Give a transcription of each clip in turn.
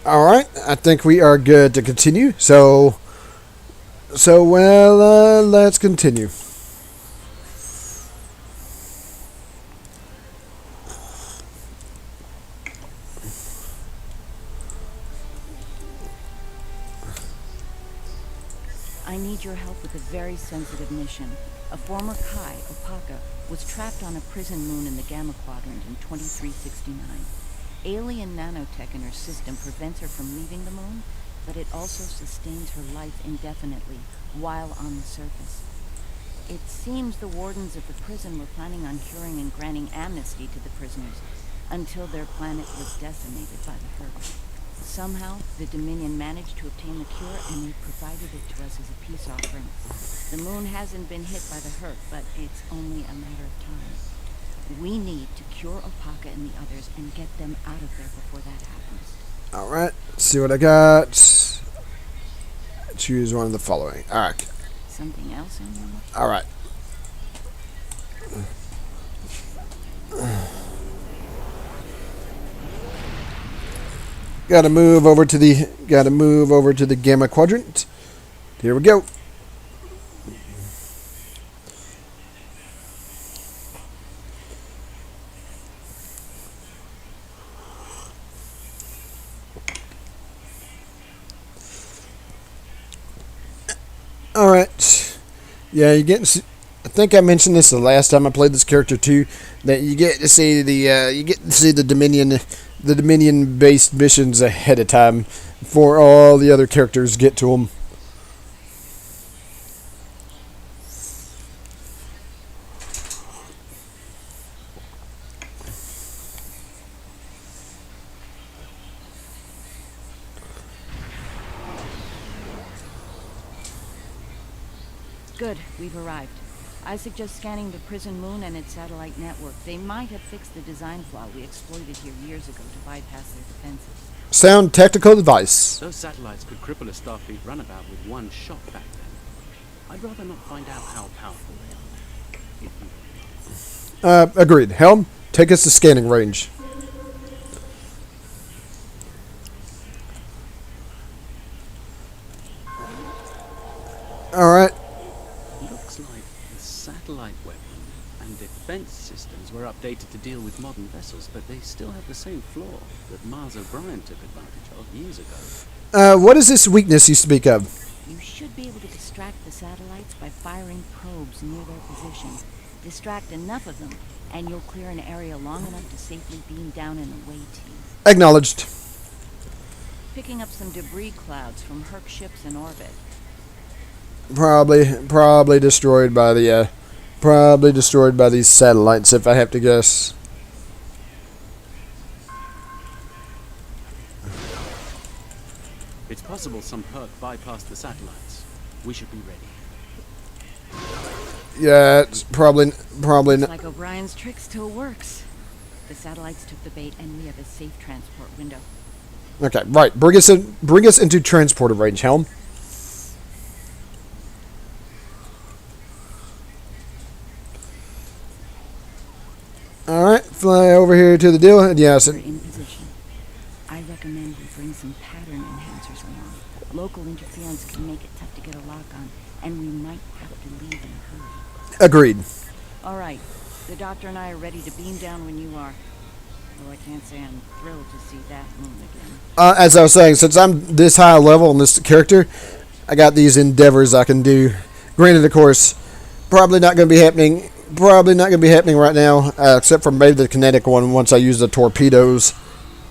All right, I think we are good to continue. So, let's continue. I need your help with a very sensitive mission. A former Kai, Opaka, was trapped on a prison moon in the Gamma Quadrant in 2369. Alien nanotech in her system prevents her from leaving the moon, but it also sustains her life indefinitely while on the surface. It seems the wardens of the prison were planning on curing and granting amnesty to the prisoners until their planet was decimated by the herd. Somehow, the Dominion managed to obtain the cure, and they provided it to us as a peace offering. The moon hasn't been hit by the hurt, but it's only a matter of time. We need to cure Opaka and the others and get them out of there before that happens. All right, let's see what I got. Choose one of the following. All right. Something else in your mind? All right. Gotta move over to the Gamma Quadrant. Here we go. All right. Yeah, you get. I think I mentioned this the last time I played this character too. That you get to see the Dominion based missions ahead of time before all the other characters get to them. Good, we've arrived. I suggest scanning the prison moon and its satellite network. They might have fixed the design flaw we exploited here years ago to bypass their defenses. Sound technical advice. Those satellites could cripple a Starfleet runabout with one shot back then. I'd rather not find out how powerful they are. Agreed. Helm, take us to scanning range. All right. Looks like the satellite weapon and defense systems were updated to deal with modern vessels, but they still have the same flaw that Mars O'Brien took advantage of years ago. What is this weakness you speak of? You should be able to distract the satellites by firing probes near their position. Distract enough of them, and you'll clear an area long enough to safely beam down an away team. Acknowledged. Picking up some debris clouds from Herc ships in orbit. Probably destroyed by these satellites, if I have to guess. It's possible some Herc bypassed the satellites. We should be ready. Yeah, it's probably Looks not. like O'Brien's trick still works. The satellites took the bait, and we have a safe transport window. Okay, right. Bring us into transporter range, Helm. All right, fly over here to the deal. Yeah, We're in position. I recommend we bring some pattern enhancers along. Local interference can make it tough to get a lock on, and we might have to leave in a hurry. agreed. All right, the doctor and I are ready to beam down when you are. Though I can't say I'm thrilled to see that moon again. As I was saying, since I'm this high level in this character, I got these endeavors I can do. Granted, of course, probably not going to be happening. Probably not going to be happening right now, except for maybe the kinetic one once I use the torpedoes.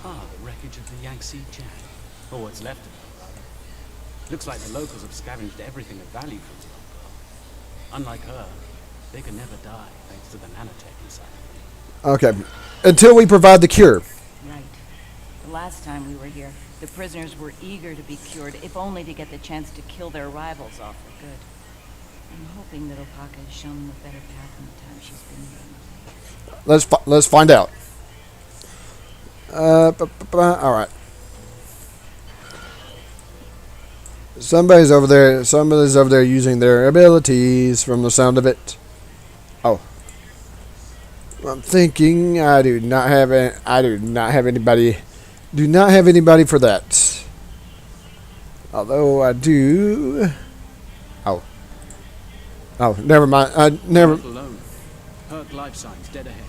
Ah, the wreckage of the Yangtze Jack. Or what's left of it, rather. Looks like the locals have scavenged everything of value from the old girl. Unlike her, they can never die thanks to the nanotech inside. Okay, until we provide the cure. Right. The last time we were here, the prisoners were eager to be cured, if only to get the chance to kill their rivals off for good. I'm hoping that Opaka has shown them a better path in the time she's been here. Let's find out. All right. Somebody's over there. Somebody's over there using their abilities from the sound of it. Oh. I'm thinking I do not have anybody. Do not have anybody for that. Although I do. Oh. Oh, never mind. I never. Alone. Perk life signs dead ahead.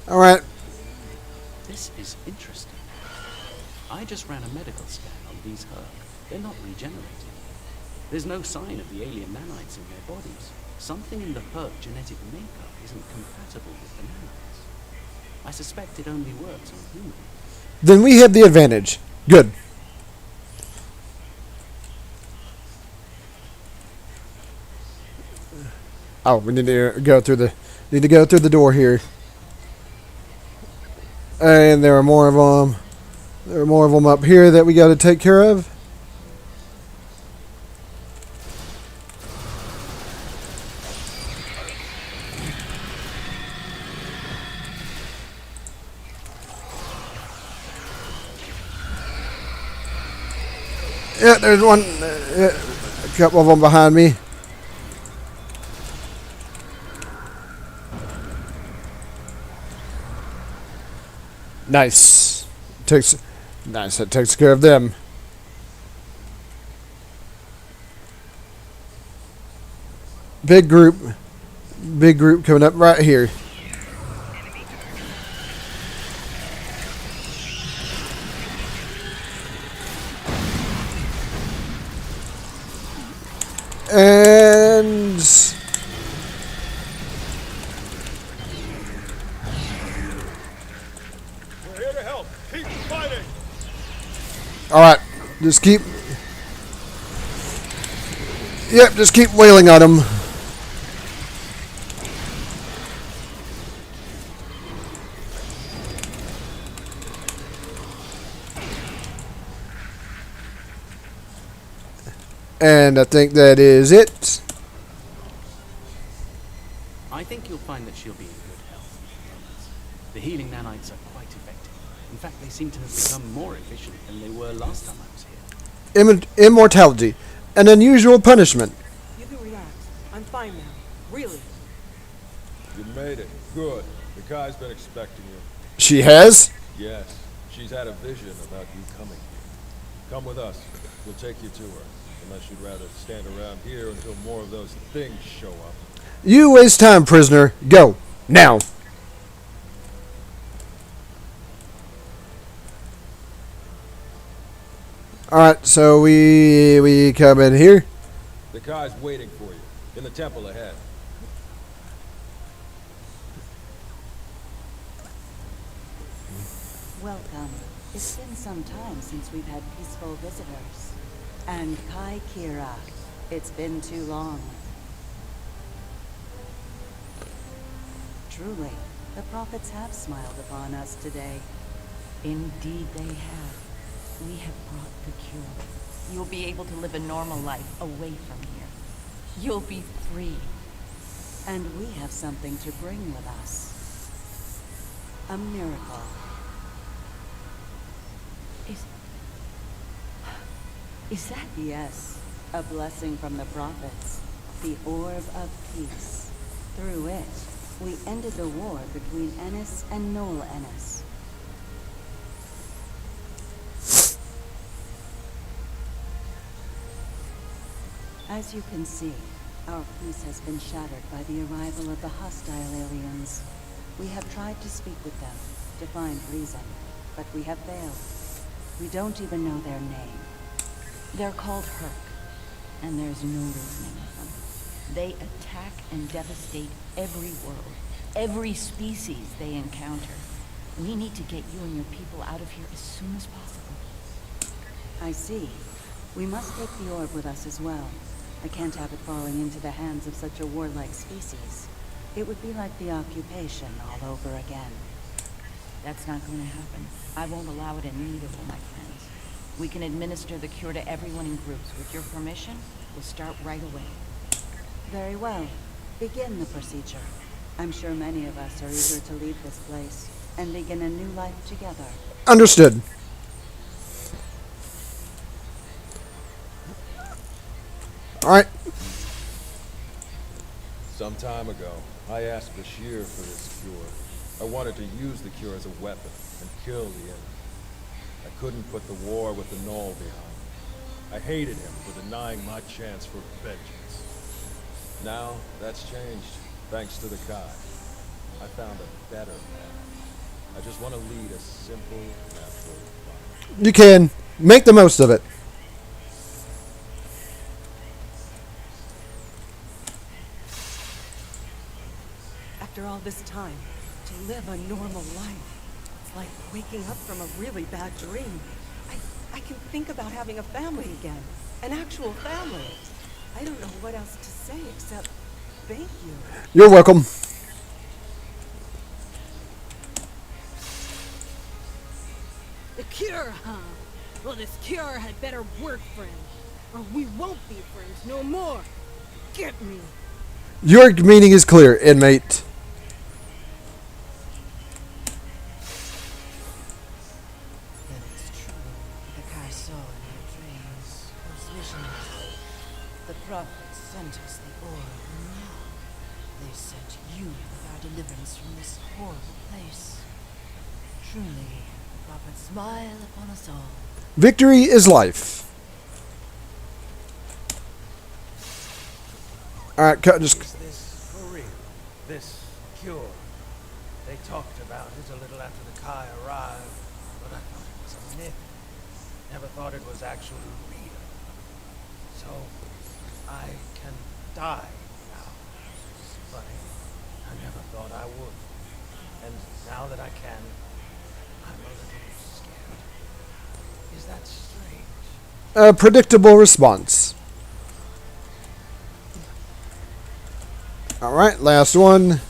All right. This is interesting. I just ran a medical scan on these Herc. They're not regenerating. There's no sign of the alien nanites in their bodies. Something in the Herc genetic makeup isn't compatible with the nanites. I suspect it only works on humans. Then we have the advantage. Good. Oh, we need to go through the door here. And there are more of them. There are more of them up here that we got to take care of. Yeah, there's one. A couple of them behind me. Nice. Nice. That takes care of them. Big group coming up right here. And we're here to help. Keep fighting. all right, just keep. Yep, just keep wailing on them. And I think that is it. I think you'll find that she'll be in good health. The healing nanites are quite effective. In fact, they seem to have become more efficient than they were last time I was here. Immortality, an unusual punishment. You can relax. I'm fine now. Really. You made it. Good. The guy's been expecting you. She has? Yes. She's had a vision about you coming here. Come with us. We'll take you to her. Unless you'd rather stand around here until more of those things show up. You waste time, prisoner. Go. Now. Alright, so we come in here. The guy's waiting for you. In the temple ahead. Welcome. It's been some time since we've had peaceful visitors. And Kai Kira, it's been too long. Truly, the prophets have smiled upon us today. Indeed they have. We have brought the cure. You'll be able to live a normal life away from here. You'll be free. And we have something to bring with us. A miracle. Is that? Yes, a blessing from the prophets, the Orb of Peace. Through it, we ended the war between Ennis and Noel Ennis. As you can see, our peace has been shattered by the arrival of the hostile aliens. We have tried to speak with them, to find reason, but we have failed. We don't even know their name. They're called Herc, and there's no reasoning with them. They attack and devastate every world, every species they encounter. We need to get you and your people out of here as soon as possible. I see. We must take the orb with us as well. I can't have it falling into the hands of such a warlike species. It would be like the occupation all over again. That's not going to happen. I won't allow it, and neither will my friends. We can administer the cure to everyone in groups. With your permission, we'll start right away. Very well. Begin the procedure. I'm sure many of us are eager to leave this place and begin a new life together. Understood. Alright. Some time ago, I asked Bashir for this cure. I wanted to use the cure as a weapon and kill the enemy. I couldn't put the war with the Null behind. I hated him for denying my chance for vengeance. Now, that's changed, thanks to the Kai. I found a better path. I just want to lead a simple, natural life. You can. Make the most of it. After all this time, to live a normal life, it's like waking up from a really bad dream. I can think about having a family again. An actual family. I don't know what else to say except thank you. You're welcome. The cure, huh? Well, this cure had better work, friend. Or we won't be friends no more. Get me. Your meaning is clear, inmate. Then it's true. The Kai saw in their dreams, those visions. The prophets sent us the orb, and now they sent you with our deliverance from this horrible place. Truly, the prophets smile upon us all. Victory is life. Alright, just... Is this for real? This cure? They talked about it a little after the Kai arrived, but I thought it was a myth. Never thought it was actually real. So, I can die now. It's funny. I never thought I would. And now that I can, I'm a little scared. Is that strange? A predictable response. Alright, last one.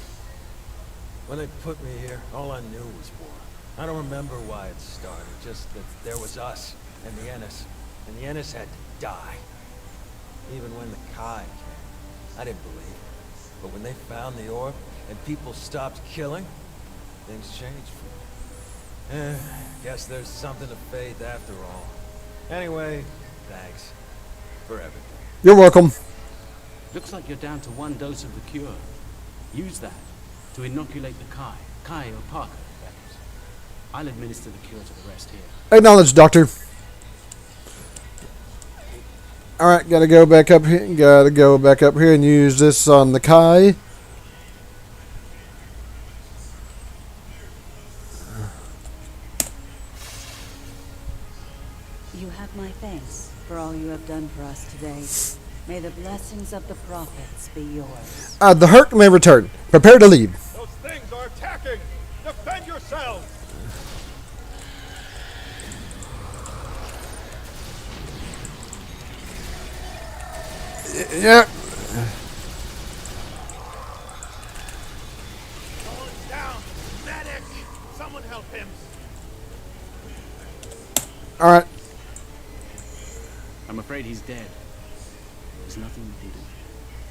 When they put me here, all I knew was war. I don't remember why it started, just that there was us and the Ennis, and the Ennis had to die. Even when the Kai came, I didn't believe it. But when they found the orb and people stopped killing, things changed for me. Guess there's something to faith after all. Anyway, thanks for everything. You're welcome. Looks like you're down to one dose of the cure. Use that to inoculate the Kai or Parker, that is. I'll administer the cure to the rest here. Acknowledge, Doctor. Alright, gotta go back up here. Gotta go back up here and use this on the Kai. You have my thanks for all you have done for us today. May the blessings of the prophets be yours. The Hurt may return. Prepare to leave. Those things are attacking! Defend yourselves! Yeah. Someone's down! Medic! Someone help him! Alright. I'm afraid he's dead. There's nothing we can do.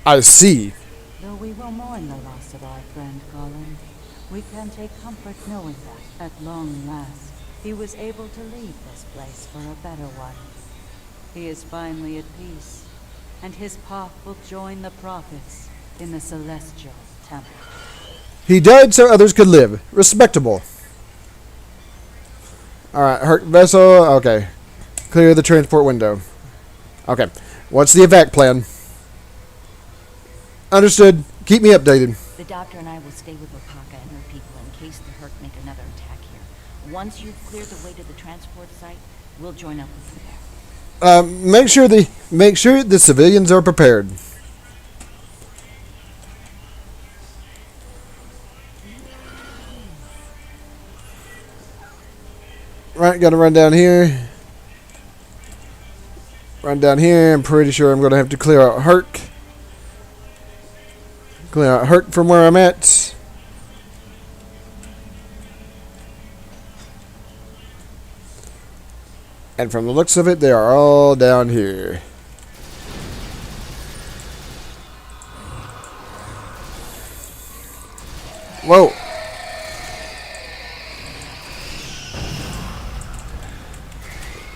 I see. Though we will mourn the loss of our friend Colin, we can take comfort knowing that, at long last, he was able to leave this place for a better one. He is finally at peace, and his path will join the prophets in the celestial temple. He died so others could live. Respectable. Alright, Hurt vessel. Okay. Clear the transport window. Okay. What's the evac plan? Understood. Keep me updated. The doctor and I will stay with Opaka and her people in case the Hurt make another attack here. Once you've cleared the way to the transport site, we'll join up with you there. Make sure the civilians are prepared. Right, gotta run down here. Run down here. I'm pretty sure I'm going to have to clear out Herc. Clear out Herc from where I'm at. And from the looks of it, they are all down here. Whoa.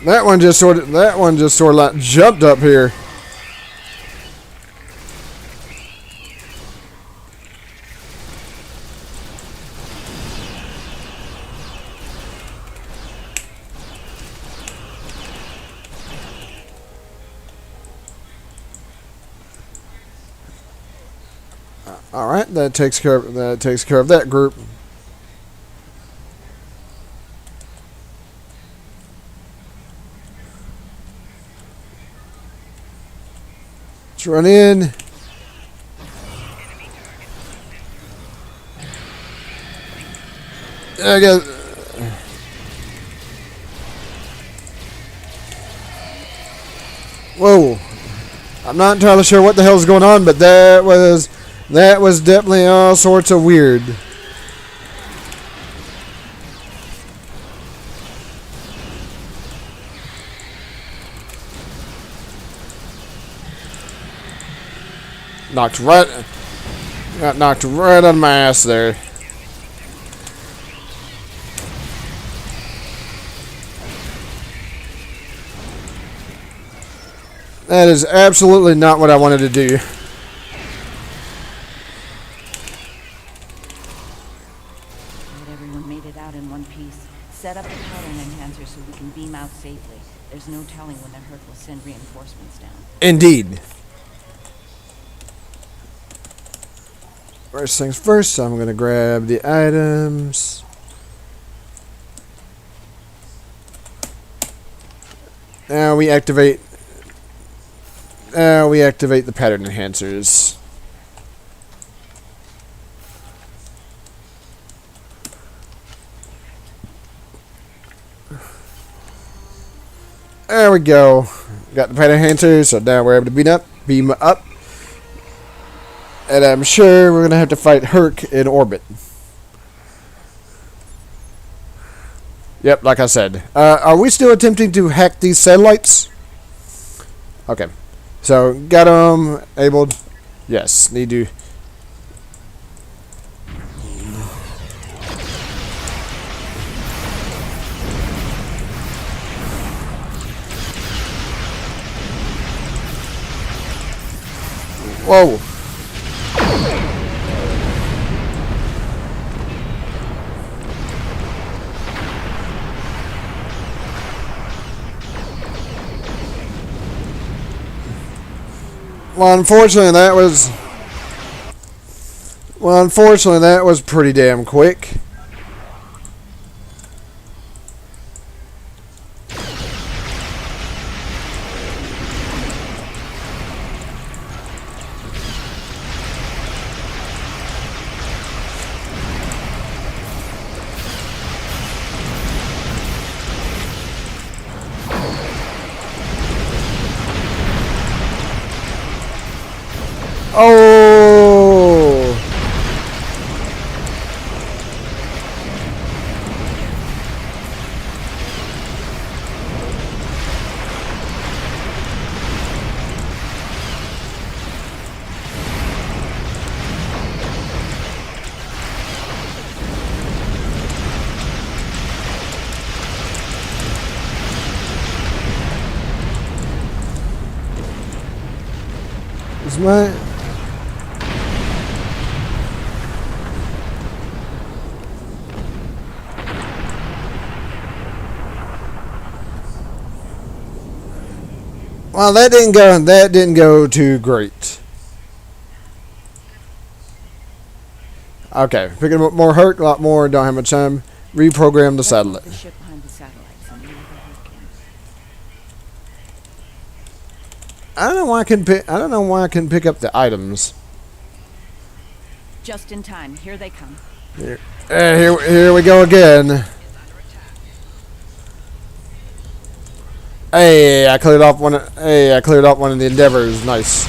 That one just sort of like jumped up here. All right, that takes care of that group. Let's run in. I guess. Whoa! I'm not entirely sure what the hell's going on, but that was definitely all sorts of weird. Got knocked right on my ass there. That is absolutely not what I wanted to do. That everyone made it out in one piece. Set up the pattern enhancer so we can beam out safely. There's no telling when the Herc will send reinforcements down. Indeed. First things first, I'm going to grab the items. Now we activate the pattern enhancers. There we go. Got the pattern enhancers, so now we're able to beam up. And I'm sure we're going to have to fight Herc in orbit. Yep, like I said. Are we still attempting to hack these satellites? Okay. So, got them. Able. Yes, need to. Whoa. Well, unfortunately, that was pretty damn quick. Oh! Is my... Well, that didn't go too great. Okay, picking up more Herc, a lot more, don't have much time. Reprogram the satellite. The ship behind the satellites and leave the Herc in. I don't know why I can pick up the items. Just in time. Here they come. Here we go again. Hey, I cleared off one. Hey, I cleared off one of the endeavors. Nice.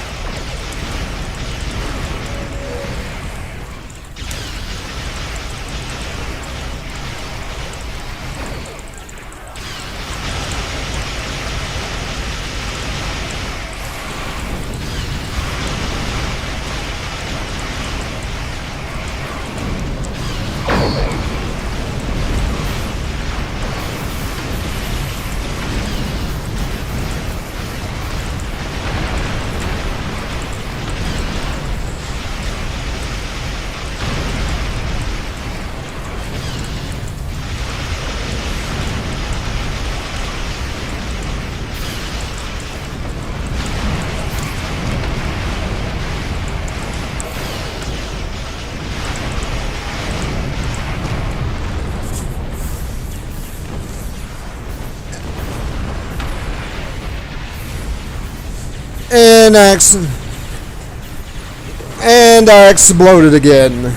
And I exploded again.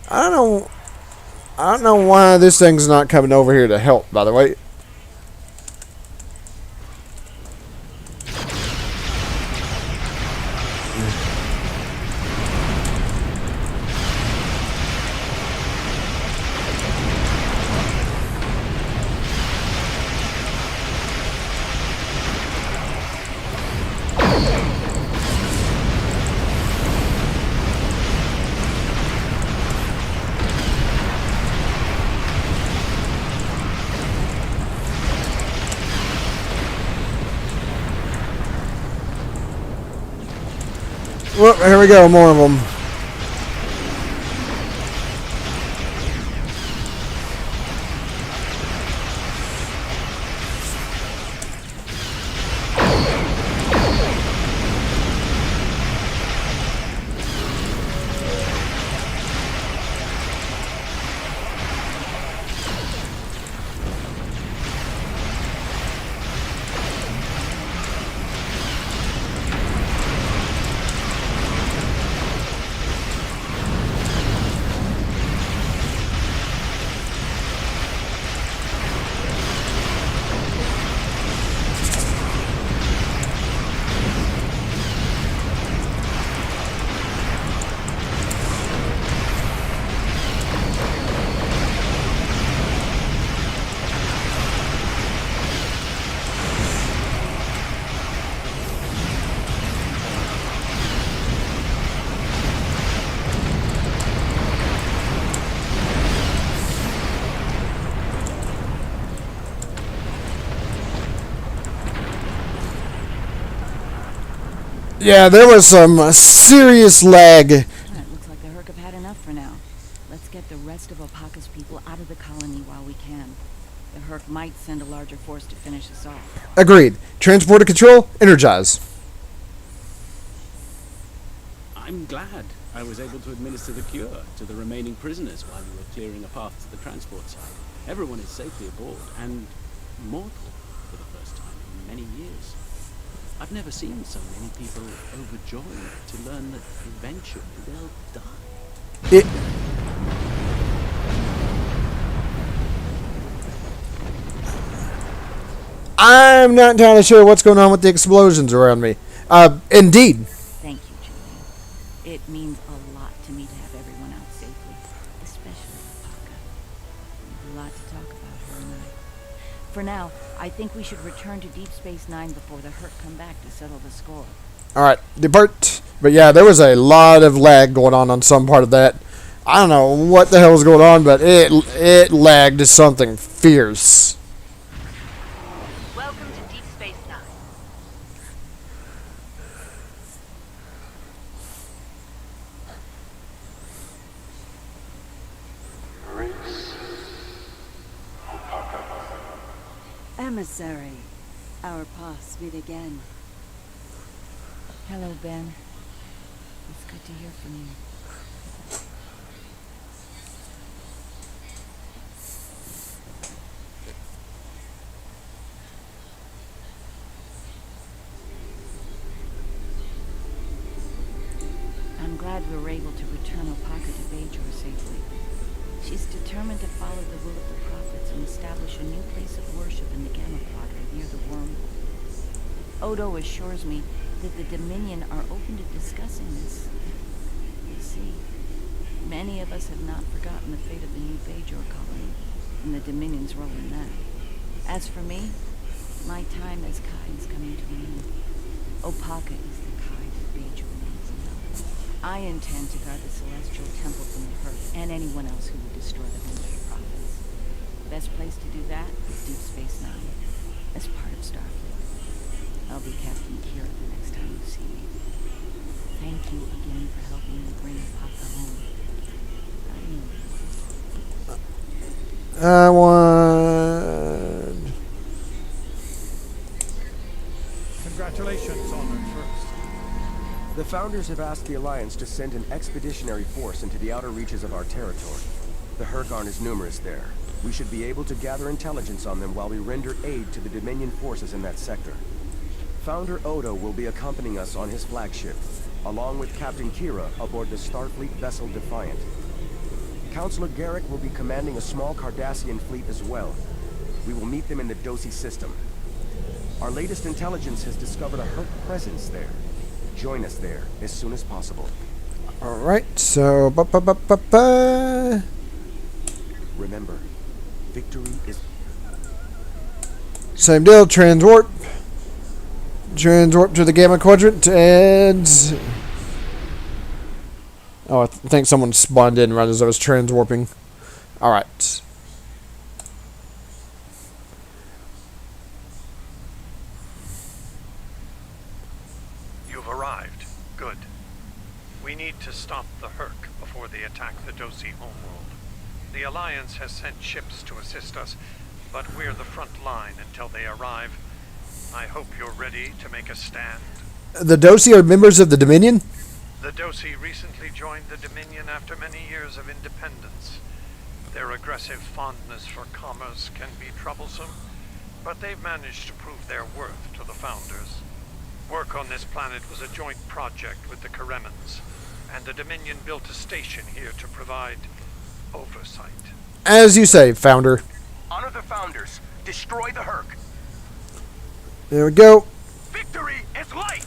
I don't know why this thing's not coming over here to help, by the way. Well, here we go, more of them. Yeah, there was some serious lag. It looks like the Herc have had enough for now. Let's get the rest of Opaka's people out of the colony while we can. The Herc might send a larger force to finish us off. Agreed. Transporter control, energize. I'm glad I was able to administer the cure to the remaining prisoners while we were clearing a path to the transport site. Everyone is safely aboard and mortal for the first time in many years. I've never seen so many people overjoyed to learn that eventually they'll die. I'm not entirely sure what's going on with the explosions around me. Indeed. Thank you, Julian. It means a lot to me to have everyone out safely, especially Opaka. We have a lot to talk about, her and I. For now, I think we should return to Deep Space Nine before the Herc come back to settle the score. Alright, depart. But yeah, there was a lot of lag going on some part of that. I don't know what the hell was going on, but it lagged something fierce. Welcome to Deep Space Nine. Emissary, our paths meet again. Hello, Ben. It's good to hear from you. I'm glad we were able to return Opaka to Bajor safely. She's determined to follow the will of the prophets and establish a new place of worship in the Gamma Quadrant near the wormhole. Odo assures me that the Dominion are open to discussing this. You see, many of us have not forgotten the fate of the New Bajor colony and the Dominion's role in that. As for me, my time as Kai is coming to an end. Opaka is the Kai that Bajor needs now. I intend to guard the Celestial Temple from the Hurt and anyone else who would destroy the home of the prophets. The best place to do that is Deep Space Nine, as part of Starfleet. I'll be Captain Kira the next time you see me. Thank you again for helping me bring Opaka home. I want... Congratulations, Honored First. The Founders have asked the Alliance to send an expeditionary force into the outer reaches of our territory. The Hurkarn is numerous there. We should be able to gather intelligence on them while we render aid to the Dominion forces in that sector. Founder Odo will be accompanying us on his flagship, along with Captain Kira aboard the Starfleet vessel Defiant. Councilor Garrick will be commanding a small Cardassian fleet as well. We will meet them in the Dosi system. Our latest intelligence has discovered a Hurk presence there. Join us there as soon as possible. Alright, so... Remember, victory is... Same deal, transwarp. Transwarp to the Gamma Quadrant, and... Oh, I think someone spawned in right as I was transwarping. Alright. You've arrived. Good. We need to stop the Hurk before they attack the Dosi homeworld. The Alliance has sent ships to assist us, but we're the front line until they arrive. I hope you're ready to make a stand. The Dosi are members of the Dominion? The Dosi recently joined the Dominion after many years of independence. Their aggressive fondness for commerce can be troublesome, but they've managed to prove their worth to the Founders. Work on this planet was a joint project with the Karemans, and the Dominion built a station here to provide oversight. As you say, Founder. Honor the Founders. Destroy the Hurk. There we go. Victory is light!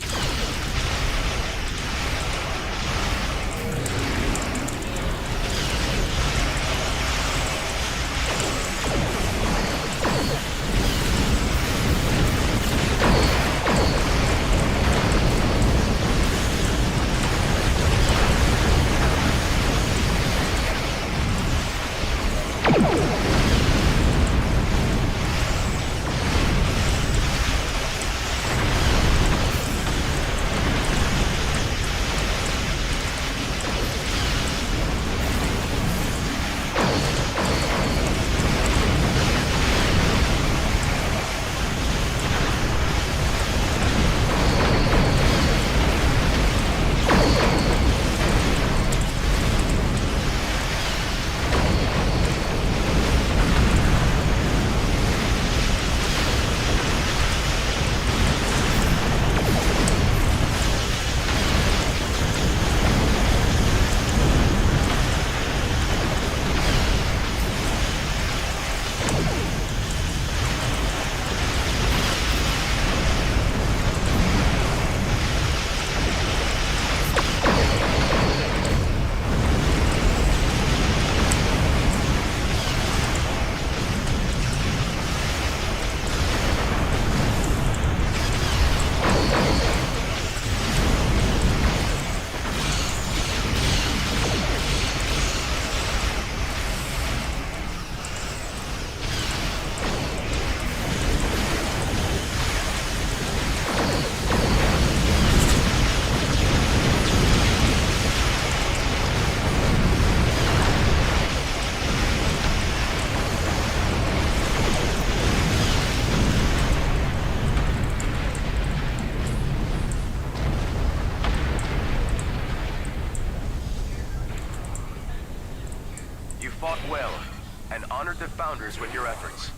The Founders with your efforts.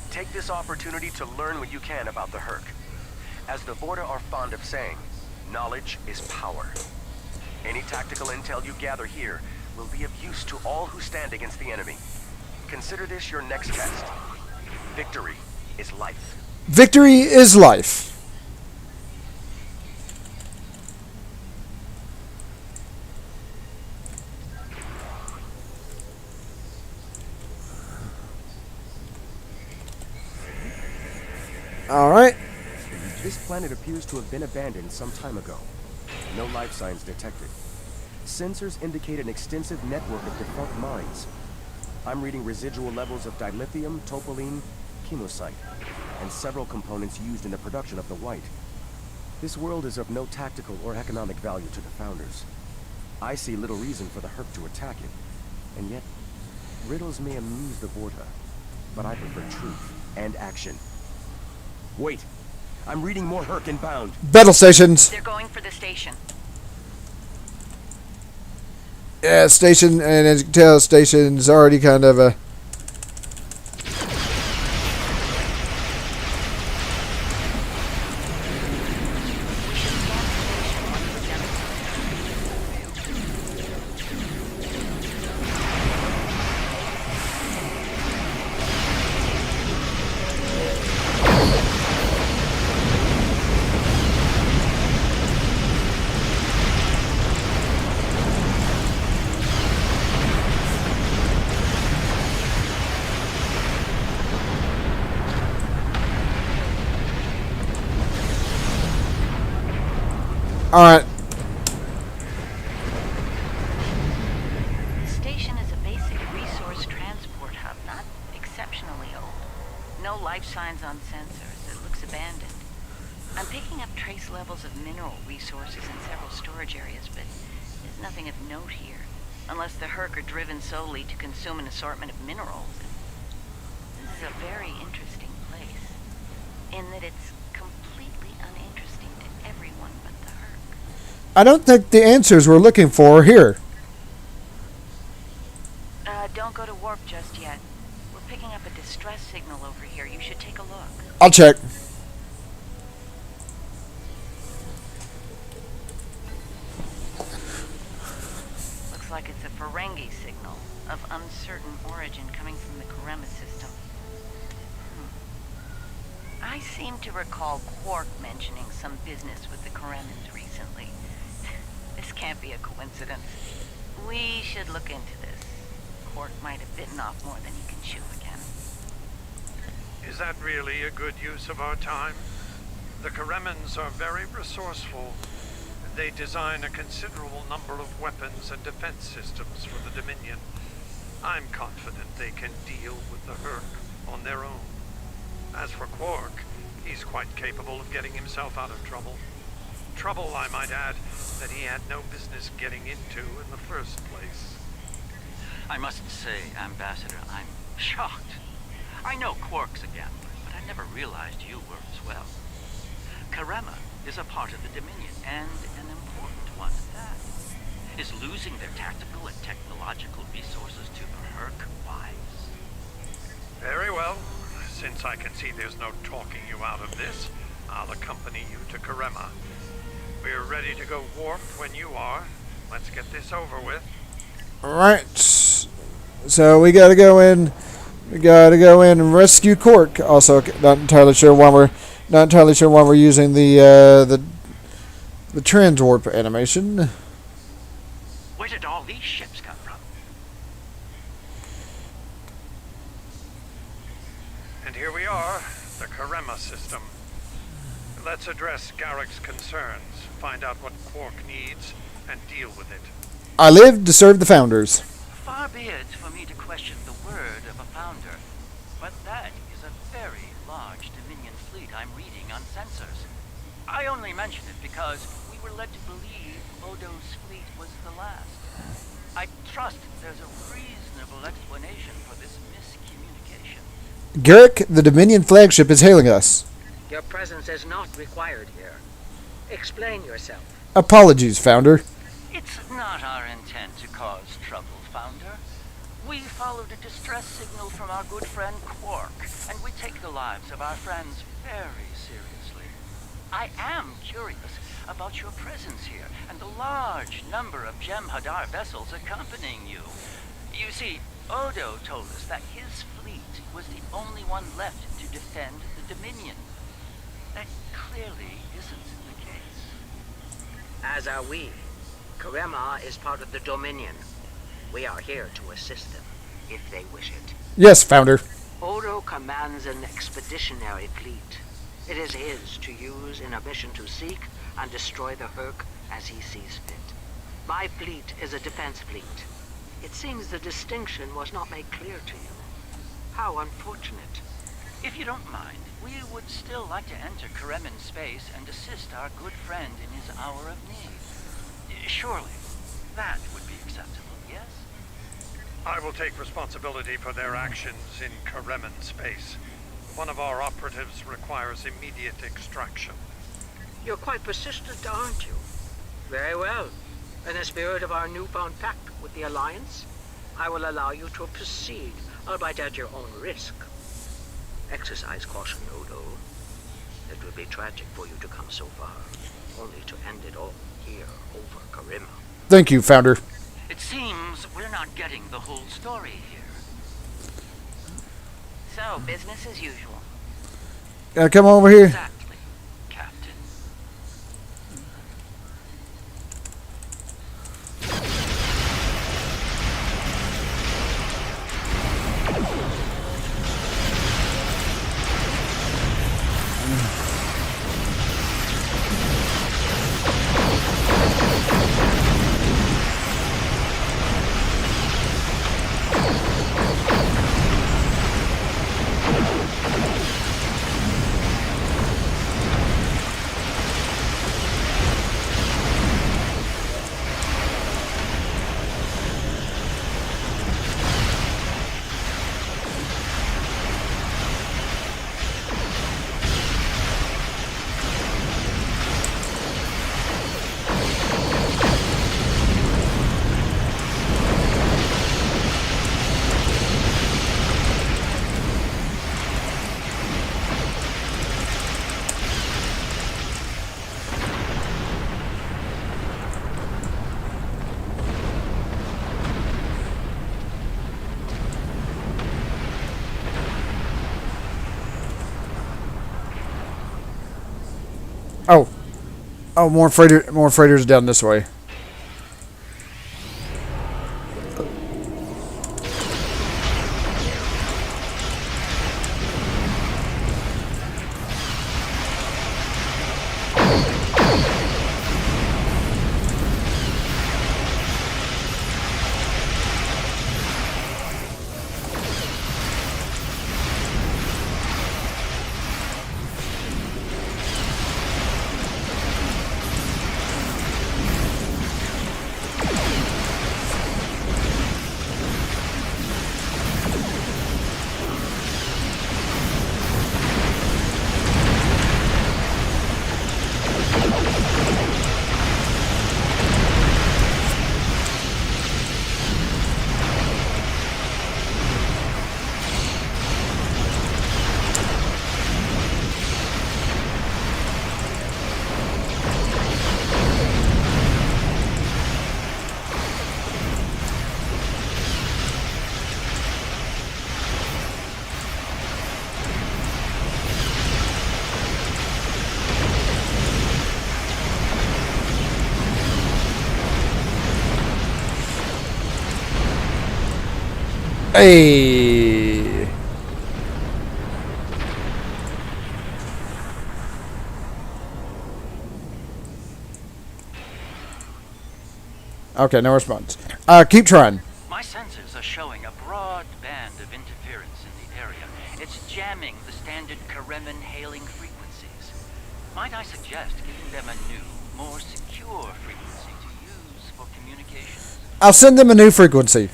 Take this opportunity to learn what you can about the Hurk. As the Vorta are fond of saying, knowledge is power. Any tactical intel you gather here will be of use to all who stand against the enemy. Consider this your next test. Victory is life. Victory is life. All right. This planet appears to have been abandoned some time ago. No life signs detected. Sensors indicate an extensive network of defunct mines. I'm reading residual levels of dilithium, topoline, chemosite, and several components used in the production of the white. This world is of no tactical or economic value to the Founders. I see little reason for the Herc to attack it. And yet, riddles may amuse the Vorta, but I prefer truth and action. Wait, I'm reading more Herc inbound. Battle stations. They're going for the station. Yeah, station, and as you can tell, station's already kind of a... Alright. The station is a basic resource transport hub, not exceptionally old. No life signs on sensors. It looks abandoned. I'm picking up trace levels of mineral resources in several storage areas, but there's nothing of note here. Unless the Herc are driven solely to consume an assortment of minerals. This is a very interesting place, in that it's completely uninteresting to everyone but the Herc. I don't think the answers we're looking for are here. Don't go to warp just yet. We're picking up a distress signal over here. You should take a look. I'll check. Looks like it's a Ferengi signal of uncertain origin coming from the Karema system. I seem to recall Quark mentioning some business with the Karemans recently. This can't be a coincidence. We should look into this. Quark might have bitten off more than he can chew again. Is that really a good use of our time? The Karemans are very resourceful. They design a considerable number of weapons and defense systems for the Dominion. I'm confident they can deal with the Herc on their own. As for Quark, he's quite capable of getting himself out of trouble. Trouble, I might add, that he had no business getting into in the first place. I must say, Ambassador, I'm shocked. I know Quark's a gambler, but I never realized you were as well. Karema is a part of the Dominion, and an important one at that. Is losing their tactical and technological resources to the Herc wise? Very well. Since I can see there's no talking you out of this, I'll accompany you to Karema. We're ready to go warp when you are. Let's get this over with. Alright. So we gotta go in. We gotta go in and rescue Quark. Also, not entirely sure why we're using the transwarp animation. Where did all these ships come from? And here we are, the Karema system. Let's address Garrick's concerns, find out what Quark needs, and deal with it. I live to serve the Founders. Far be it for me to question the word of a founder, but that is a very large Dominion fleet I'm reading on sensors. I only mention it because we were led to believe Odo's fleet was the last. I trust there's a reasonable explanation for this miscommunication. Garrick, the Dominion flagship, is hailing us. Your presence is not required here. Explain yourself. Apologies, Founder. It's not our intent to cause trouble, Founder. We followed a distress signal from our good friend Quark, and we take the lives of our friends very seriously. I am curious about your presence here and the large number of Jem'Hadar vessels accompanying you. You see, Odo told us that his fleet was the only one left to defend the Dominion. That clearly isn't the case. As are we. Karema is part of the Dominion. We are here to assist them, if they wish it. Yes, Founder. Odo commands an expeditionary fleet. It is his to use in a mission to seek and destroy the Hurk as he sees fit. My fleet is a defense fleet. It seems the distinction was not made clear to you. How unfortunate. If you don't mind, we would still like to enter Karemen space and assist our good friend in his hour of need. Surely, that would be acceptable, yes? I will take responsibility for their actions in Karemen space. One of our operatives requires immediate extraction. You're quite persistent, aren't you? Very well. In the spirit of our newfound pact with the Alliance, I will allow you to proceed, albeit at your own risk. Exercise caution, Odo. It would be tragic for you to come so far, only to end it all here over Karema. Thank you, Founder. It seems we're not getting the whole story here. So, business as usual. Come over here. Exactly, Captain. Oh, more freighters down this way. Hey. Okay, no response. Keep trying. My sensors are showing a broad band of interference in the area. It's jamming the standard Karemen hailing frequencies. Might I suggest giving them a new, more secure frequency to use for communications? I'll send them a new frequency.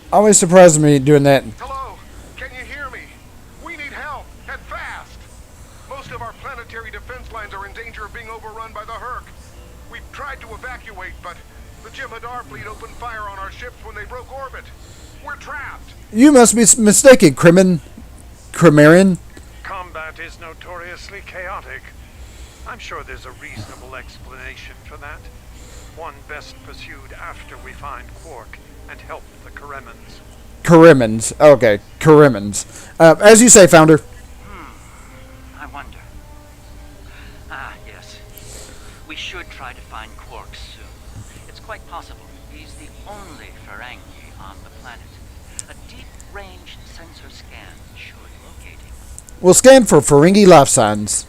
Always surprises me doing that. Hello? Can you hear me? We need help, and fast! Most of our planetary defense lines are in danger of being overrun by the Hurk. We've tried to evacuate, but the Jem'Hadar fleet opened fire on our ships when they broke orbit. We're trapped. You must be mistaken, Cremarian. Combat port is notoriously chaotic. I'm sure there's a reasonable explanation for that. One best pursued after we find Quark and help the Karemans. Karemans. Okay, Karemans. As you say, Founder. I wonder. Ah, yes. We should try to find Quark soon. It's quite possible he's the only Ferengi on the planet. A deep-range sensor scan should locate him. We'll scan for Ferengi life signs.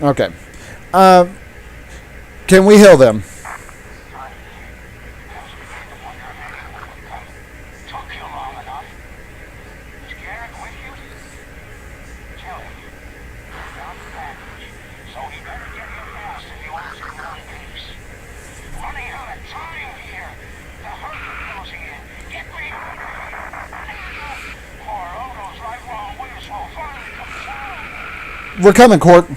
Okay. Can we heal them? We're coming, Quark. We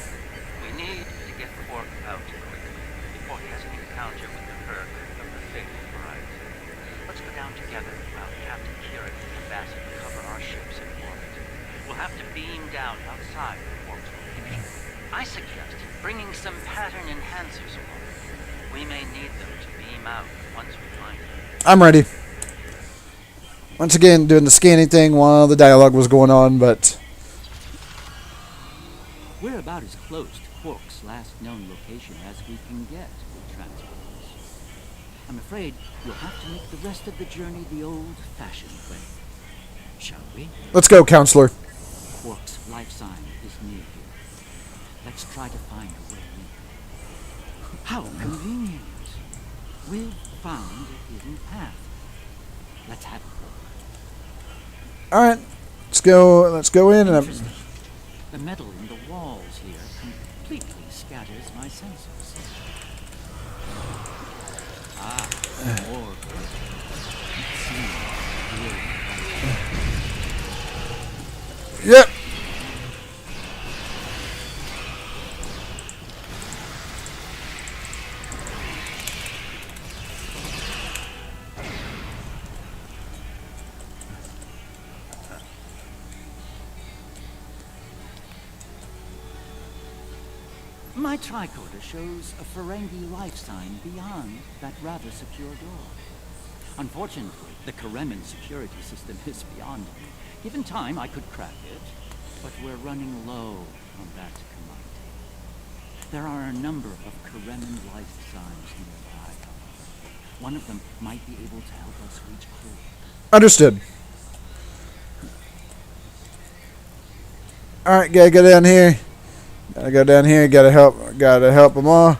need to get Quark out quickly before he has an encounter with the Hurk of the Fatal Variety. Let's go down together while Captain Kira and the ambassador cover our ships in orbit. We'll have to beam down outside of Quark's location. I suggest bringing some pattern enhancers along. We may need them to beam out once we find him. I'm ready. Once again, doing the scanning thing while the dialogue was going on, but... We're about as close to Quark's last known location as we can get with transporters. I'm afraid you'll have to make the rest of the journey the old-fashioned way. Shall we? Let's go, Counselor. Quark's life sign is near here. Let's try to find a way in. How convenient. We've found a hidden path. Let's have it. All right. Let's go in and... The metal in the walls here completely scatters my sensors. More. Yep. My tricorder shows a Ferengi life sign beyond that rather secure door. Unfortunately, the Kareman security system is beyond me. Given time, I could crack it, but we're running low on that commodity. There are a number of Kareman life signs nearby. One of them might be able to help us reach Quark. Understood. All right, gotta go down here. Gotta go down here. Gotta help them all.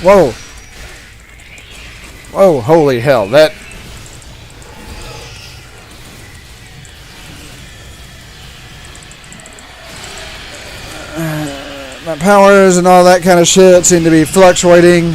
Whoa. Whoa, holy hell. That... my powers and all that kind of shit seem to be fluctuating.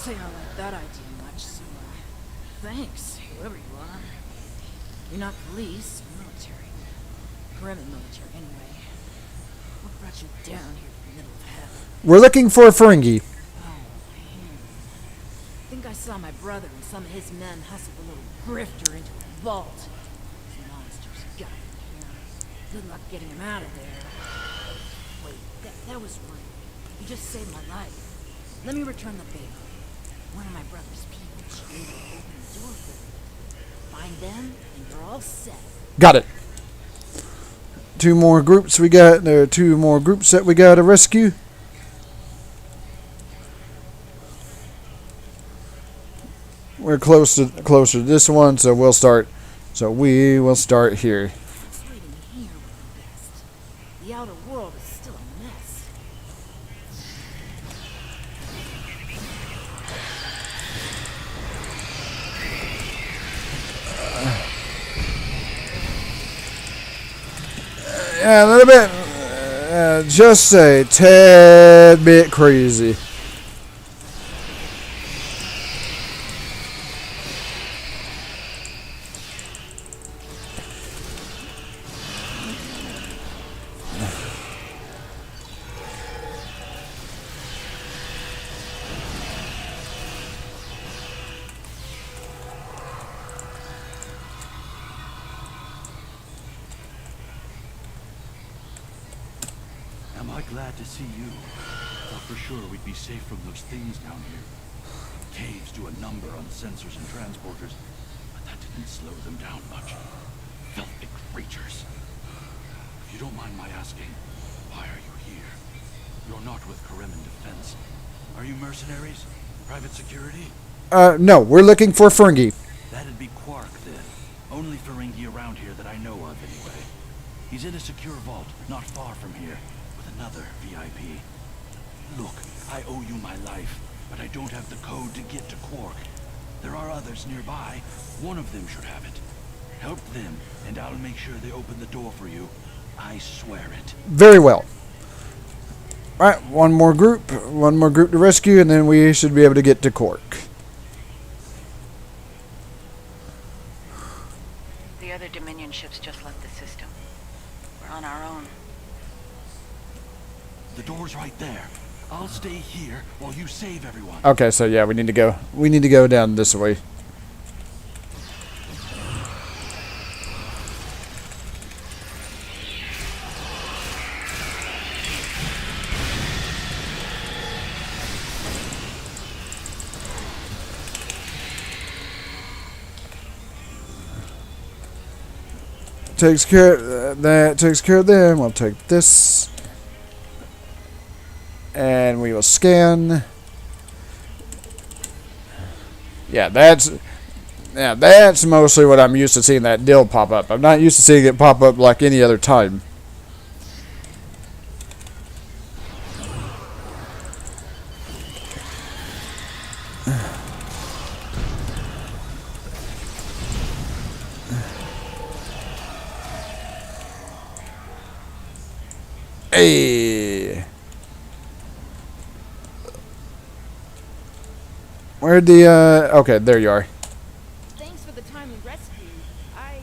Say I like that idea much, so, thanks, whoever you are. You're not police, you're military. Kremen military, anyway. What brought you down here to the middle of hell? We're looking for a Ferengi. I think I saw my brother and some of his men hustle a little grifter into a vault. These monsters got him here. Good luck getting him out of there. Wait, that was rude. You just saved my life. Let me return the favor. One of my brother's people should be able to open the door for you. Find them, and you're all set. Got it. Two more groups we got. There are two more groups that we got to rescue. We're closer to this one, so we'll start. So we will start here. Waiting here would be best. The outer world is still a mess. Yeah, a little bit, just a tad bit crazy. Am I glad to see you? Thought for sure we'd be safe from those things down here. Caves do a number on sensors and transporters, but that didn't slow them down much. Filthy creatures. If you don't mind my asking, why are you here? You're not with Karemin Defense. Are you mercenaries? Private security? No, we're looking for Ferengi. That'd be Quark, then. Only Ferengi around here that I know of, anyway. He's in a secure vault, not far from here, with another VIP. Look, I owe you my life, but I don't have the code to get to Quark. There are others nearby. One of them should have it. Help them, and I'll make sure they open the door for you. I swear it. Very well. Alright, one more group to rescue, and then we should be able to get to Quark. The other Dominion ships just left the system. We're on our own. The door's right there. I'll stay here while you save everyone. Okay, so yeah, we need to go down this way. Takes care that takes care of them. We'll take this. And we will scan. Yeah, that's mostly what I'm used to seeing that dill pop up. I'm not used to seeing it pop up like any other time. Hey. Where'd the, okay, there you are. Thanks for the timely rescue. I,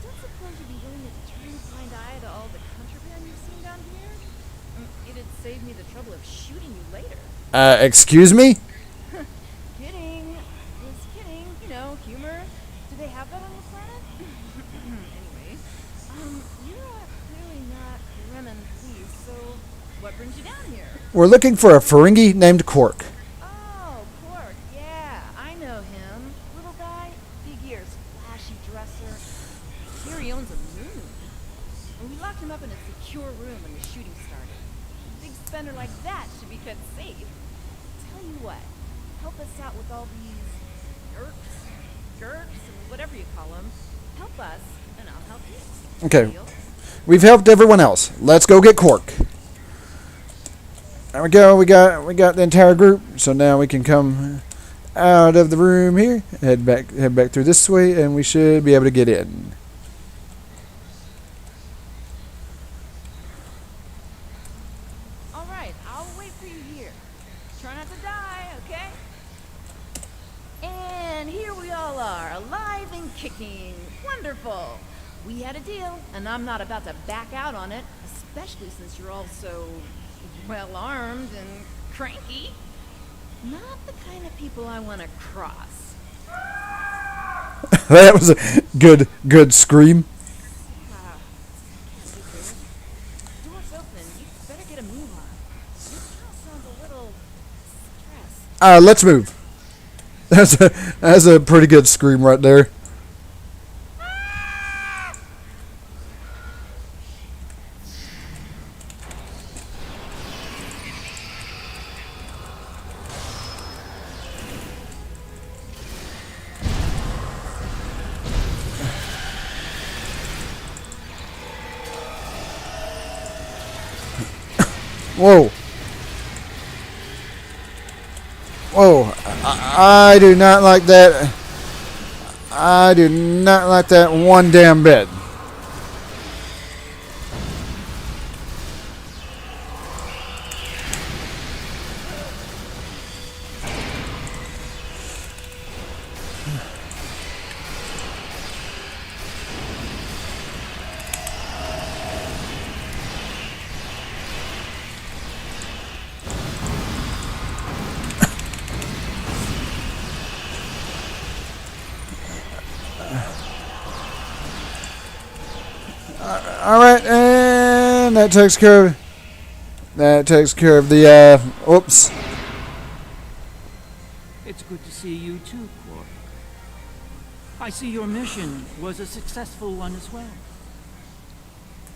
don't suppose you'd be willing to turn a blind eye to all the contraband you've seen down here? It'd save me the trouble of shooting you later. Excuse me? Kidding. Just kidding. You know, humor. Do they have that on this planet? Anyway, you're clearly not Kremen police, so what brings you down here? We're looking for a Ferengi named Quark. Oh, Quark, yeah, I know him. Little guy, big ears, flashy dresser. Here he owns a moon. And we locked him up in a secure room when the shooting started. A big spender like that should be kept safe. Tell you what, help us out with all these GURPS, and whatever you call them. Help us, and I'll help you. Okay. We've helped everyone else. Let's go get Quark. There we go. We got the entire group. So now we can come out of the room here, head back through this way, and we should be able to get in. All right, I'll wait for you here. Try not to die, okay? And here we all are, alive and kicking. Wonderful. We had a deal, and I'm not about to back out on it, especially since you're all so well-armed and cranky. Not the kind of people I want to cross. That was a good scream. Door's open. You better get a move on. Your pal sounds a little stressed. Let's move. That's a pretty good scream right there. Whoa. Whoa. I do not like that. I do not like that one damn bit. Alright, and that takes care of the oops. It's good to see you too, Quark. I see your mission was a successful one as well.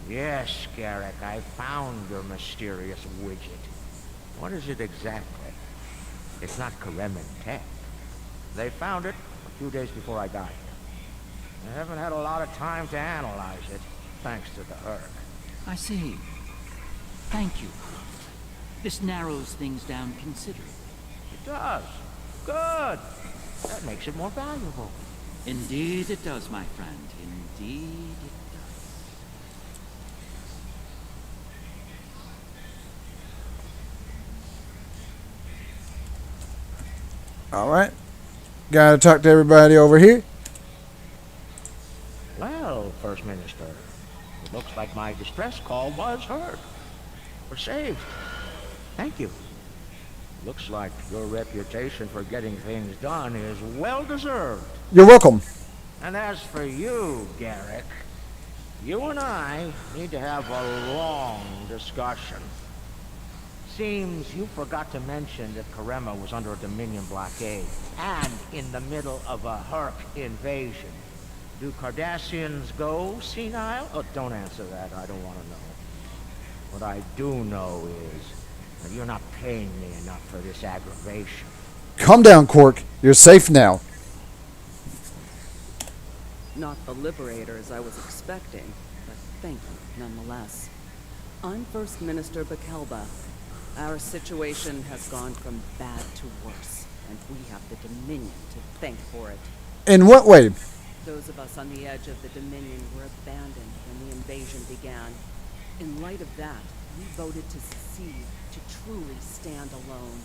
Yes, Garrick, I found your mysterious widget. What is it exactly? It's not Karemin tech. They found it a few days before I got here. I haven't had a lot of time to analyze it, thanks to the Herc. I see. Thank you. This narrows things down considerably. It does. Good. That makes it more valuable. Indeed it does, my friend. Indeed it does. Alright. Gotta talk to everybody over here. Well, First Minister, it looks like my distress call was heard. We're saved. Thank you. Looks like your reputation for getting things done is well-deserved. You're welcome. And as for you, Garrick, you and I need to have a long discussion. Seems you forgot to mention that Karema was under a Dominion blockade and in the middle of a Herc invasion. Do Cardassians go senile? Oh, don't answer that. I don't want to know. What I do know is that you're not paying me enough for this aggravation. Calm down, Quark. You're safe now. Not the liberators I was expecting, but thank you nonetheless. I'm First Minister Bakelba. Our situation has gone from bad to worse, and we have the Dominion to thank for it. In what way? Those of us on the edge of the Dominion were abandoned when the invasion began. In light of that, we voted to secede, to truly stand alone.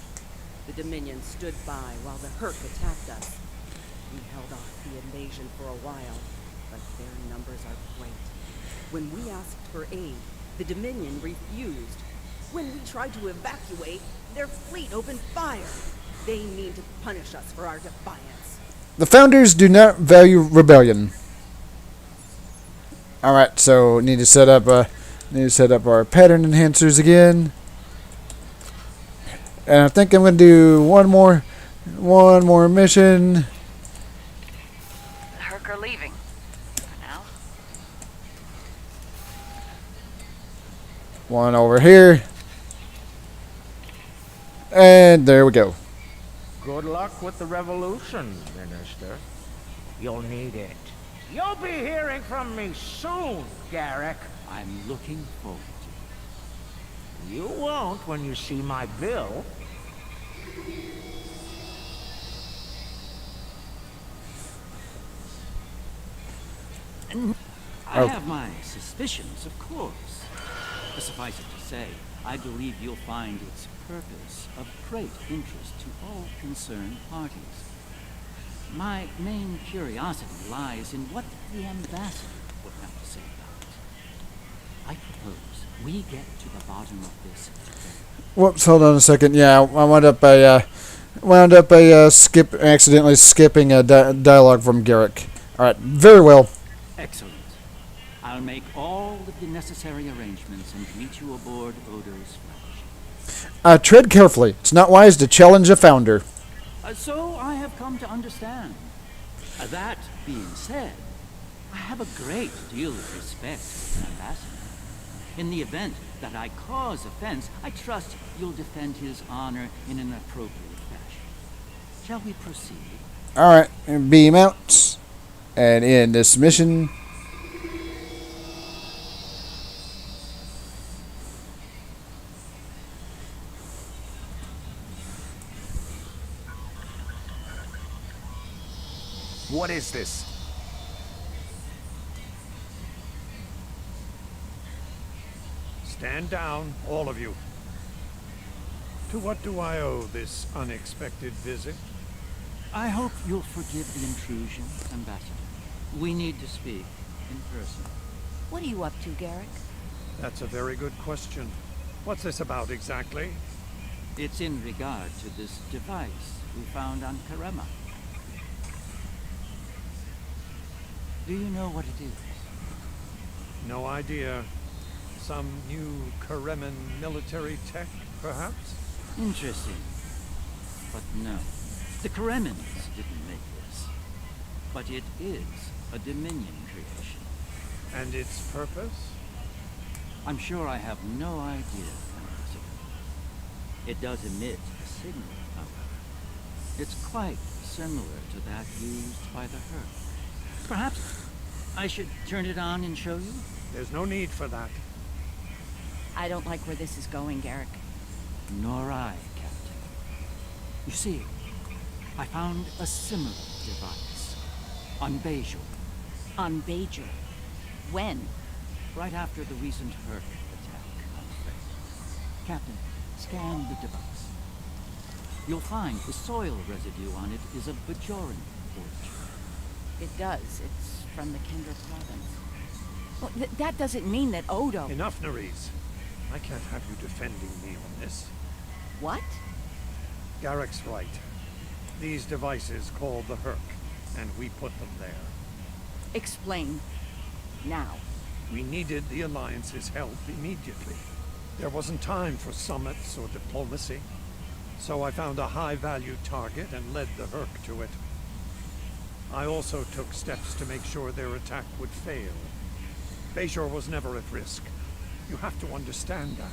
The Dominion stood by while the Herc attacked us. We held off the invasion for a while, but their numbers are great. When we asked for aid, the Dominion refused. When we tried to evacuate, their fleet opened fire. They mean to punish us for our defiance. The Founders do not value rebellion. Alright, so need to set up our pattern enhancers again. And I think I'm gonna do one more mission. The Herc are leaving. For now. One over here. And there we go. Good luck with the revolution, Minister. You'll need it. You'll be hearing from me soon, Garrick. I'm looking forward to it. You won't when you see my bill. I have my suspicions, of course. Suffice it to say, I believe you'll find its purpose of great interest to all concerned parties. My main curiosity lies in what the ambassador would have to say about it. I propose we get to the bottom of this together. Whoops, hold on a second. Yeah, I wound up accidentally skipping a dialogue from Garrick. Alright, very well. Excellent. I'll make all of the necessary arrangements and meet you aboard Odo's flagship. Tread carefully. It's not wise to challenge a Founder. So I have come to understand. That being said, I have a great deal of respect for the ambassador. In the event that I cause offense, I trust you'll defend his honor in an appropriate fashion. Shall we proceed? Alright, beam out. And in this mission... What is this? Stand down, all of you. To what do I owe this unexpected visit? I hope you'll forgive the intrusion, Ambassador. We need to speak in person. What are you up to, Garrick? That's a very good question. What's this about exactly? It's in regard to this device we found on Karema. Do you know what it is? No idea. Some new Karemin military tech, perhaps? Interesting. But no. The Karemans didn't make this. But it is a Dominion creation. And its purpose? I'm sure I have no idea, Ambassador. It does emit a signal, however. It's quite similar to that used by the Hurk. Perhaps I should turn it on and show you? There's no need for that. I don't like where this is going, Garrick. Nor I, Captain. You see, I found a similar device on Bajor. On Bajor? When? Right after the recent Hurk attack on Faye. Captain, scan the device. You'll find the soil residue on it is of Bajoran origin. It does. It's from the Kendra province. Well, that doesn't mean that Odo... Enough, Nerys. I can't have you defending me on this. What? Garrick's right. These devices called the Hurk, and we put them there. Explain. Now. We needed the Alliance's help immediately. There wasn't time for summits or diplomacy. So I found a high-value target and led the Hurk to it. I also took steps to make sure their attack would fail. Bajor was never at risk. You have to understand that.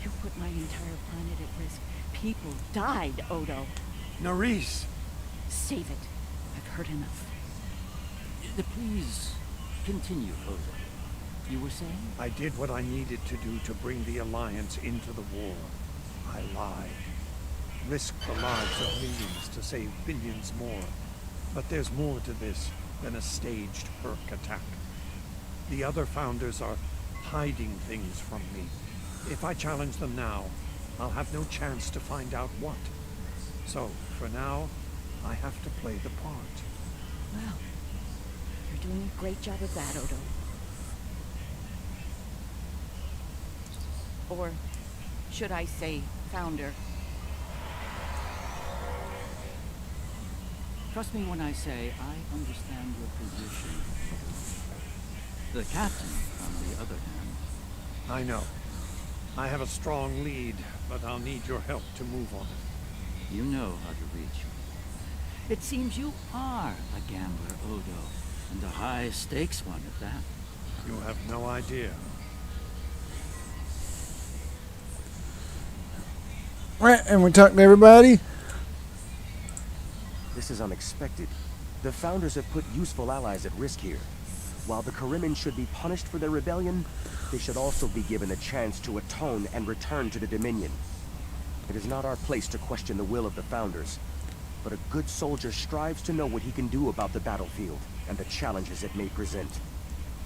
You put my entire planet at risk. People died, Odo. Nerys! Save it. I've heard enough. Please continue, Odo. You were saying? I did what I needed to do to bring the Alliance into the war. I lied. Risked the lives of millions to save billions more. But there's more to this than a staged Hurk attack. The other Founders are hiding things from me. If I challenge them now, I'll have no chance to find out what. So, for now, I have to play the part. Well, you're doing a great job of that, Odo. Or should I say, Founder? Trust me when I say I understand your position. The Captain, on the other hand... I know. I have a strong lead, but I'll need your help to move on it. You know how to reach me. It seems you are a gambler, Odo, and a high-stakes one at that. You have no idea. Right, and we talked to everybody. This is unexpected. The Founders have put useful allies at risk here. While the Karimin should be punished for their rebellion, they should also be given a chance to atone and return to the Dominion. It is not our place to question the will of the Founders, but a good soldier strives to know what he can do about the battlefield and the challenges it may present.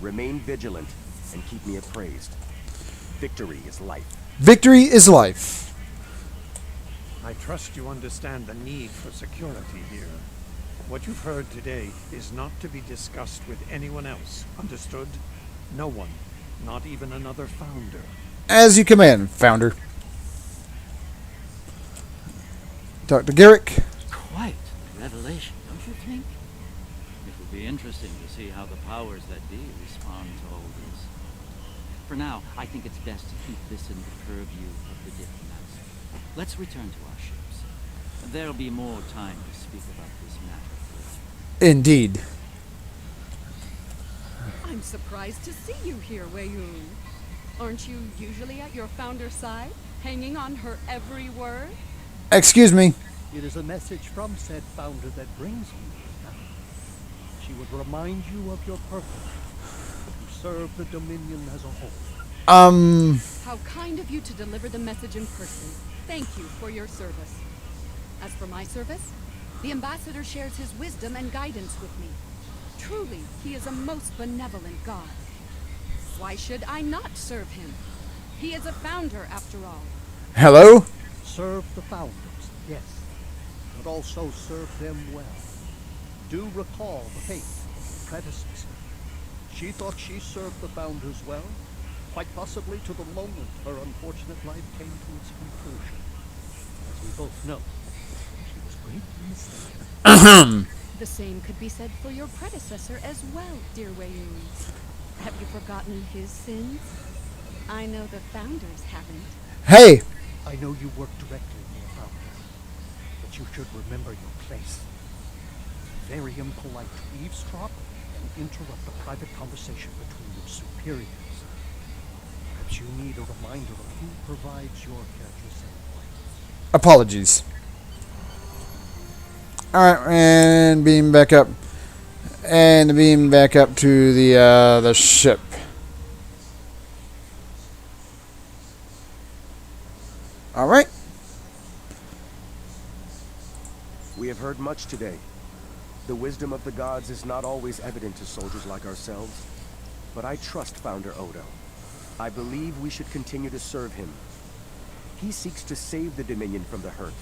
Remain vigilant and keep me appraised. Victory is life. Victory is life. I trust you understand the need for security here. What you've heard today is not to be discussed with anyone else. Understood? No one. Not even another Founder. As you command, Founder. Dr. Garrick. Quite a revelation, don't you think? It will be interesting to see how the powers that be respond to all this. For now, I think it's best to keep this in the purview of the diplomats. Let's return to our ships. There'll be more time to speak about this matter later. Indeed. I'm surprised to see you here, Weyoun. Aren't you usually at your Founder's side, hanging on her every word? Excuse me. It is a message from said Founder that brings you here. She would remind you of your purpose, to serve the Dominion as a whole. How kind of you to deliver the message in person. Thank you for your service. As for my service, the Ambassador shares his wisdom and guidance with me. Truly, he is a most benevolent god. Why should I not serve him? He is a Founder, after all. Hello? Serve the Founders, yes, but also serve them well. Do recall the fate of her predecessor. She thought she served the Founders well, quite possibly to the moment her unfortunate life came to its conclusion. As we both know, she was greatly mistaken. The same could be said for your predecessor as well, dear Weyoun. Have you forgotten his sins? I know the founders haven't. Hey! I know you work directly with the founder, but you should remember your place. Very impolite to eavesdrop and interrupt a private conversation between your superiors. Perhaps you need a reminder of who provides your character's input. Apologies. Alright, and beam back up. And beam back up to the ship. Alright. We have heard much today. The wisdom of the gods is not always evident to soldiers like ourselves, but I trust Founder Odo. I believe we should continue to serve him. He seeks to save the Dominion from the Hurt,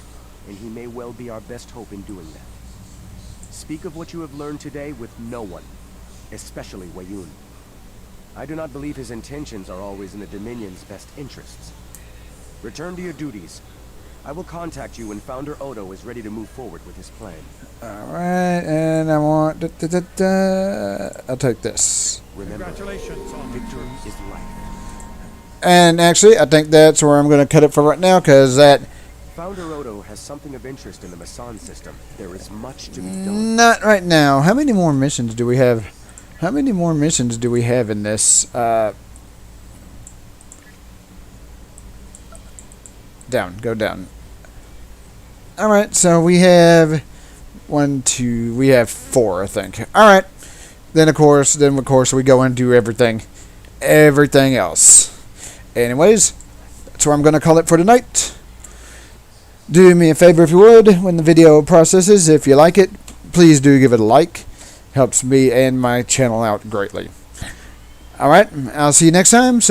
and he may well be our best hope in doing that. Speak of what you have learned today with no one, especially Weyoun. I do not believe his intentions are always in the Dominion's best interests. Return to your duties. I will contact you when Founder Odo is ready to move forward with his plan. Alright, and I want... I'll take this. Remember, Congratulations on victory is life. And actually, I think that's where I'm going to cut it for right now, because that... Founder Odo has something of interest in the Masan system. There is much to be done. Not right now. How many more missions do we have? How many more missions do we have in this? Down. Go down. Alright, so we have... we have 4, I think. Alright. Then of course, we go and do everything else. Anyways, that's where I'm going to call it for tonight. Do me a favor if you would, when the video processes, if you like it, please do give it a like. Helps me and my channel out greatly. Alright, I'll see you next time. So